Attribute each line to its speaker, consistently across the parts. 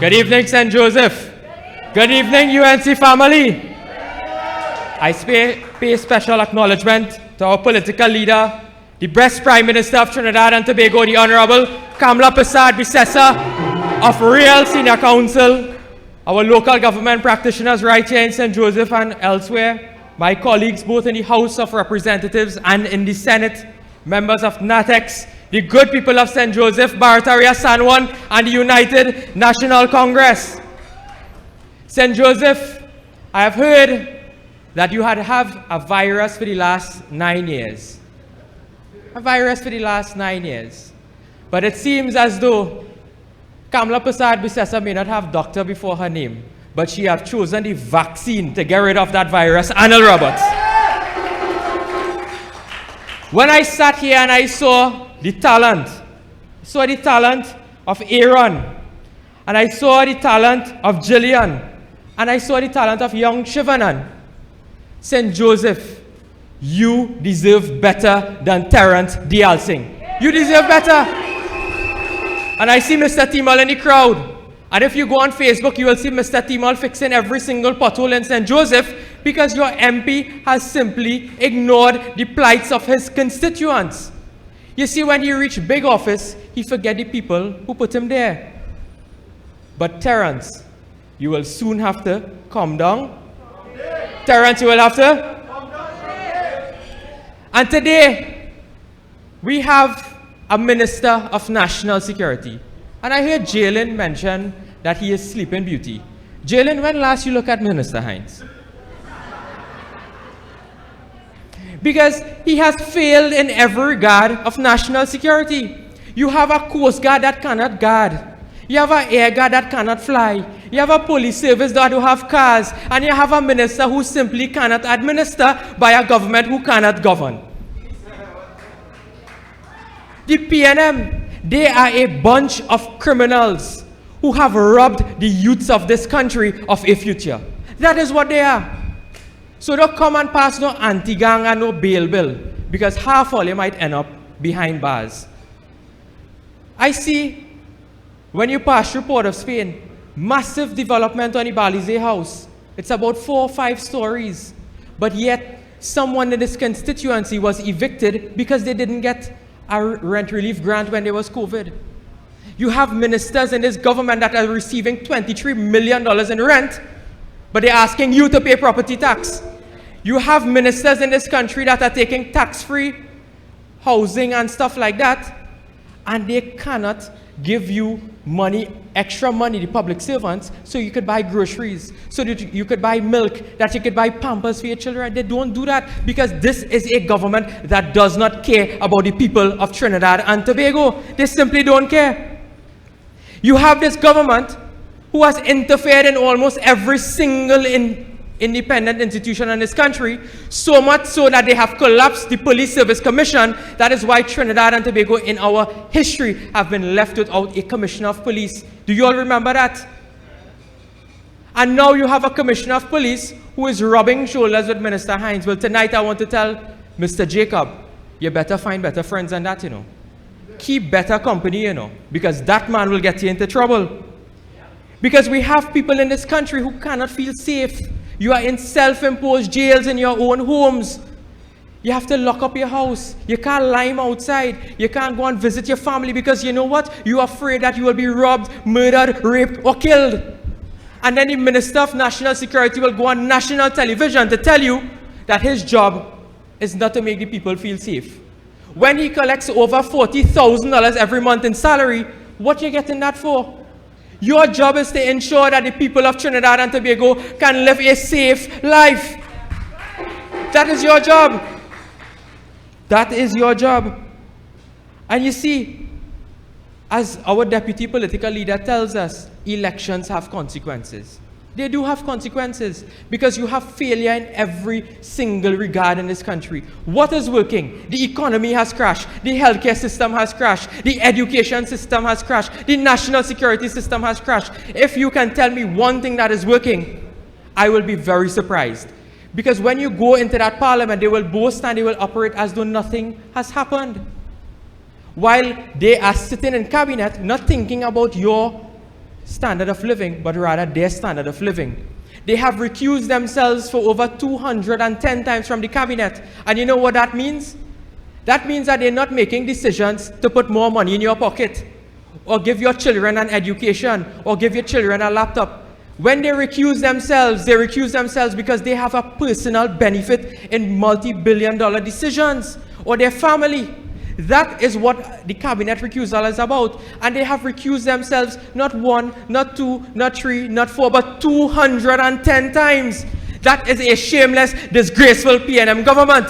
Speaker 1: Good evening, St. Joseph. Good evening, UNC family. I pay special acknowledgement to our political leader, the best Prime Minister of Trinidad and Tobago, the Honorable Kamla Persad-Bissessar of Real Senior Council, our local government practitioners right here in St. Joseph and elsewhere, my colleagues both in the House of Representatives and in the Senate, members of NATEX, the good people of St. Joseph, Barataria, San Juan, and the United National Congress. St. Joseph, I have heard that you had have a virus for the last 9 years. A virus for the last 9 years. But it seems as though Kamla Persad-Bissessar may not have doctor before her name, but she has chosen the vaccine to get rid of that virus, Arnold Roberts. When I sat here and I saw the talent of Aaron, and I saw the talent of Jillian, and I saw the talent of young Shivanan, St. Joseph, you deserve better than Terrence Dialsing. You deserve better. And I see Mr. Timal in the crowd. And if you go on Facebook, you will see Mr. Timal fixing every single pothole in St. Joseph because your MP has simply ignored the plights of his constituents. You see, when he reached big office, he forget the people who put him there. But Terrence, you will soon have to calm down. Terrence, you will have to. And today, we have a Minister of National Security. And I heard Jalen mention that he is Sleeping Beauty. Jalen, when last you look at Minister Hines? Because he has failed in every regard of national security. You have a Coast Guard that cannot guard. You have an Air Guard that cannot fly. You have a police service that don't have cars. And you have a minister who simply cannot administer by a government who cannot govern. The PNM, they are a bunch of criminals who have robbed the youths of this country of a future. That is what they are. So don't come and pass no anti-gang and no bail bill, because half all you might end up behind bars. I see, when you pass through Port of Spain, massive development on the Balize house. It's about 4 or 5 stories. But yet, someone in this constituency was evicted because they didn't get a rent relief grant when there was COVID. You have ministers in this government that are receiving $23 million in rent, but they're asking you to pay property tax. You have ministers in this country that are taking tax-free housing and stuff like that, and they cannot give you money, extra money, the public servants, so you could buy groceries, so that you could buy milk, that you could buy Pampers for your children. They don't do that because this is a government that does not care about the people of Trinidad and Tobago. They simply don't care. You have this government who has interfered in almost every single independent institution in this country, so much so that they have collapsed the Police Service Commission. That is why Trinidad and Tobago in our history have been left without a commissioner of police. Do you all remember that? And now you have a commissioner of police who is rubbing shoulders with Minister Hines. Well, tonight I want to tell Mr. Jacob, you better find better friends than that, you know. Keep better company, you know, because that man will get you into trouble. Because we have people in this country who cannot feel safe. You are in self-imposed jails in your own homes. You have to lock up your house. You can't lime outside. You can't go and visit your family because you know what? You are afraid that you will be robbed, murdered, raped, or killed. And then the Minister of National Security will go on national television to tell you that his job is not to make the people feel safe. When he collects over $40,000 every month in salary, what are you getting that for? Your job is to ensure that the people of Trinidad and Tobago can live a safe life. That is your job. That is your job. And you see, as our deputy political leader tells us, elections have consequences. They do have consequences because you have failure in every single regard in this country. What is working? The economy has crashed. The healthcare system has crashed. The education system has crashed. The national security system has crashed. If you can tell me one thing that is working, I will be very surprised. Because when you go into that parliament, they will boast and they will operate as though nothing has happened. While they are sitting in cabinet, not thinking about your standard of living, but rather their standard of living. They have recused themselves for over 210 times from the cabinet. And you know what that means? That means that they're not making decisions to put more money in your pocket, or give your children an education, or give your children a laptop. When they recuse themselves because they have a personal benefit in multi-billion-dollar decisions, or their family. That is what the cabinet recusal is about. And they have recused themselves not 1, not 2, not 3, not 4, but 210 times. That is a shameless, disgraceful PNM government.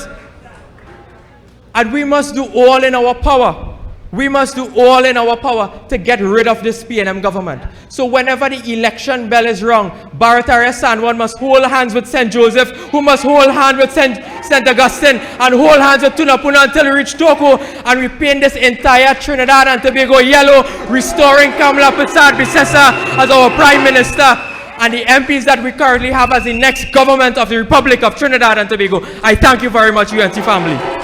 Speaker 1: And we must do all in our power. We must do all in our power to get rid of this PNM government. So whenever the election bell is rung, Barataria Sanwan must hold hands with St. Joseph, who must hold hands with St. Augustine, and hold hands with Tunapuna until we reach Toko, and we paint this entire Trinidad and Tobago yellow, restoring Kamala Persad-Bissessar as our Prime Minister, and the MPs that we currently have as the next government of the Republic of Trinidad and Tobago. I thank you very much, UNC family.